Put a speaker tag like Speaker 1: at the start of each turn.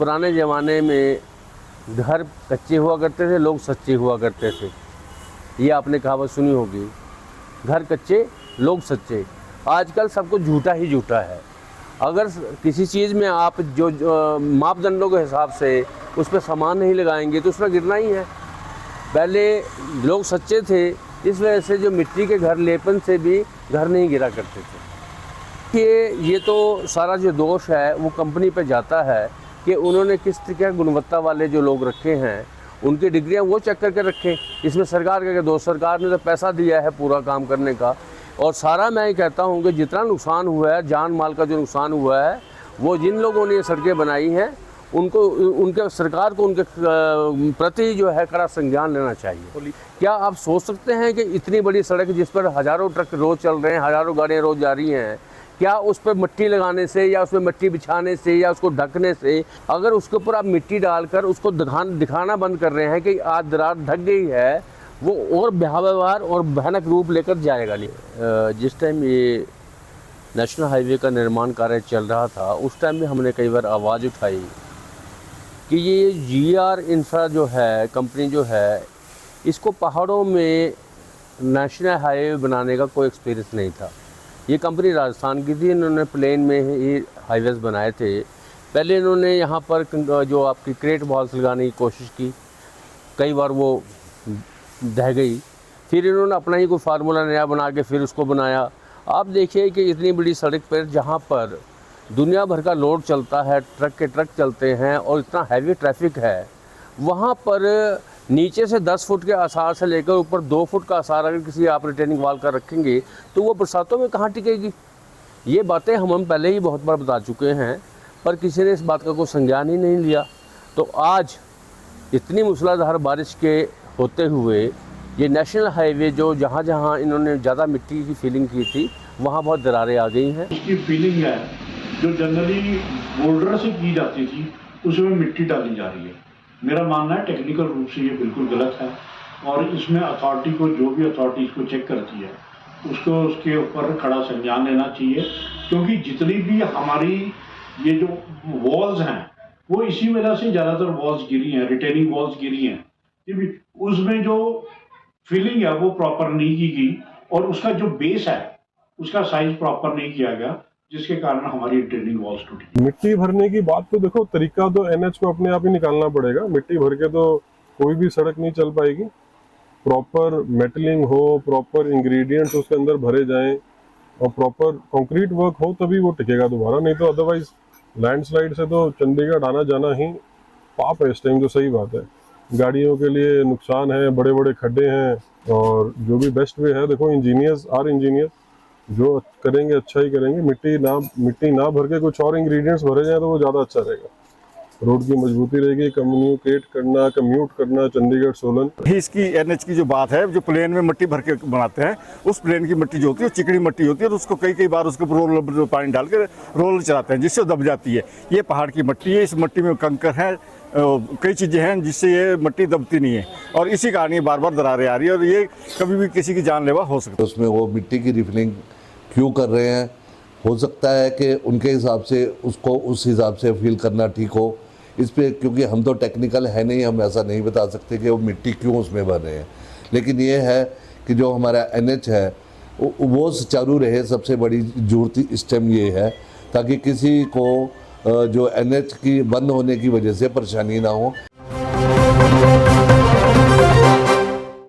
Speaker 1: पुराने ज़माने में घर कच्चे हुआ करते थे, लोग सच्चे हुआ करते थे। ये आपने कहावत सुनी होगी, घर कच्चे लोग सच्चे। आजकल सब कुछ झूठा ही झूठा है। अगर किसी चीज़ में आप जो मापदंडों के हिसाब से उस पर सामान नहीं लगाएंगे तो उसमें गिरना ही है। पहले लोग सच्चे थे, इस वजह से जो मिट्टी के घर लेपन से भी घर नहीं गिरा करते थे। कि ये तो सारा जो दोष है वो कंपनी पे जाता है कि उन्होंने किस तरह के गुणवत्ता वाले जो लोग रखे हैं उनकी डिग्रियां वो चेक करके रखें। इसमें सरकार का दोष, सरकार ने तो पैसा दिया है पूरा काम करने का। और सारा मैं ये कहता हूँ कि जितना नुकसान हुआ है, जान माल का जो नुकसान हुआ है, वो जिन लोगों ने ये सड़कें बनाई हैं उनको, उनके सरकार को उनके प्रति जो है कड़ा संज्ञान लेना चाहिए। क्या आप सोच सकते हैं कि इतनी बड़ी सड़क जिस पर हज़ारों ट्रक रोज़ चल रहे हैं, हज़ारों गाड़ियाँ रोज़ जा रही हैं, क्या उस पर मिट्टी लगाने से या उसमें मिट्टी बिछाने से या उसको ढकने से, अगर उसके ऊपर आप मिट्टी डालकर उसको दिखाना बंद कर रहे हैं कि आज दरार ढक गई है, वो और भयावह और भयानक रूप लेकर जाएगा नहीं। जिस टाइम ये नेशनल हाईवे का निर्माण कार्य चल रहा था उस टाइम में हमने कई बार आवाज़ उठाई कि ये GR इंफ्रा जो है कंपनी जो है, इसको पहाड़ों में नेशनल हाईवे बनाने का कोई एक्सपीरियंस नहीं था। ये कंपनी राजस्थान की थी, इन्होंने प्लेन में ही हाईवेज़ बनाए थे। पहले इन्होंने यहाँ पर जो आपकी क्रेट वॉल्स लगाने की कोशिश की, कई बार वो ढह गई। फिर इन्होंने अपना ही कोई फार्मूला नया बना के फिर उसको बनाया। आप देखिए कि इतनी बड़ी सड़क पर जहाँ पर दुनिया भर का लोड चलता है, ट्रक के ट्रक चलते हैं और इतना हैवी ट्रैफिक है, वहाँ पर नीचे से 10 फुट के आसार से लेकर ऊपर 2 फुट का आसार अगर किसी आप रिटेनिंग वाल का रखेंगे तो वो बरसातों में कहाँ टिकेगी। ये बातें हम पहले ही बहुत बार बता चुके हैं, पर किसी ने इस बात का कोई संज्ञान ही नहीं लिया। तो आज इतनी मूसलाधार बारिश के होते हुए ये नेशनल हाईवे जो जहाँ जहाँ इन्होंने ज़्यादा मिट्टी की फीलिंग की थी वहाँ बहुत दरारें आ गई हैं।
Speaker 2: उसकी फीलिंग है जो जनरली बोल्डर से की जाती थी उसमें मिट्टी डाली जा रही है। मेरा मानना है टेक्निकल रूप से ये बिल्कुल गलत है और इसमें अथॉरिटी को, जो भी अथॉरिटी इसको चेक करती है, उसको उसके ऊपर कड़ा संज्ञान लेना चाहिए। क्योंकि जितनी भी हमारी ये जो वॉल्स हैं वो इसी वजह से ज़्यादातर वॉल्स गिरी हैं, रिटेनिंग वॉल्स गिरी हैं, क्योंकि उसमें जो फिलिंग है वो प्रॉपर नहीं की गई और उसका जो बेस है उसका साइज प्रॉपर नहीं किया गया, जिसके कारण हमारी रिटेनिंग वॉल्स टूटी।
Speaker 3: मिट्टी भरने की बात तो देखो, तरीका तो NH को अपने आप ही निकालना पड़ेगा। मिट्टी भर के तो कोई भी सड़क नहीं चल पाएगी। प्रॉपर मेटलिंग हो, प्रॉपर इंग्रेडिएंट्स उसके अंदर भरे जाएं और प्रॉपर कंक्रीट वर्क हो तभी वो टिकेगा दोबारा, नहीं तो अदरवाइज लैंडस्लाइड से तो चंडीगढ़ आना जाना ही पाप है इस टाइम। तो सही बात है, गाड़ियों के लिए नुकसान है, बड़े बड़े खड्डे हैं और जो भी बेस्ट वे है, देखो इंजीनियर जो करेंगे अच्छा ही करेंगे। मिट्टी ना भर के कुछ और इंग्रेडिएंट्स भरे जाए तो वो ज़्यादा अच्छा रहेगा। रोड की मजबूती रहेगी। कम्यूट करना चंडीगढ़ सोलन
Speaker 4: ही इसकी NH की जो बात है, जो प्लेन में मिट्टी भर के बनाते हैं, उस प्लेन की मिट्टी जो होती है वो चिकनी मिट्टी होती है और उसको कई बार उसके ऊपर रोल पानी डाल के रोल चलाते हैं जिससे दब जाती है। ये पहाड़ की मिट्टी है, इस मिट्टी में कंकर है, कई चीज़ें हैं जिससे ये मिट्टी दबती नहीं है और इसी कारण ये बार बार दरारें आ रही है और ये कभी भी किसी की जानलेवा हो सकती है।
Speaker 5: उसमें वो मिट्टी की रिफिलिंग क्यों कर रहे हैं, हो सकता है कि उनके हिसाब से उसको उस हिसाब से फील करना ठीक हो इस पे, क्योंकि हम तो टेक्निकल है नहीं, हम ऐसा नहीं बता सकते कि वो मिट्टी क्यों उसमें भर रहे हैं। लेकिन ये है कि जो हमारा NH है वो सुचारू रहे। सबसे बड़ी जरूरत इस टाइम ये है ताकि किसी को जो NH की बंद होने की वजह से परेशानी ना हो।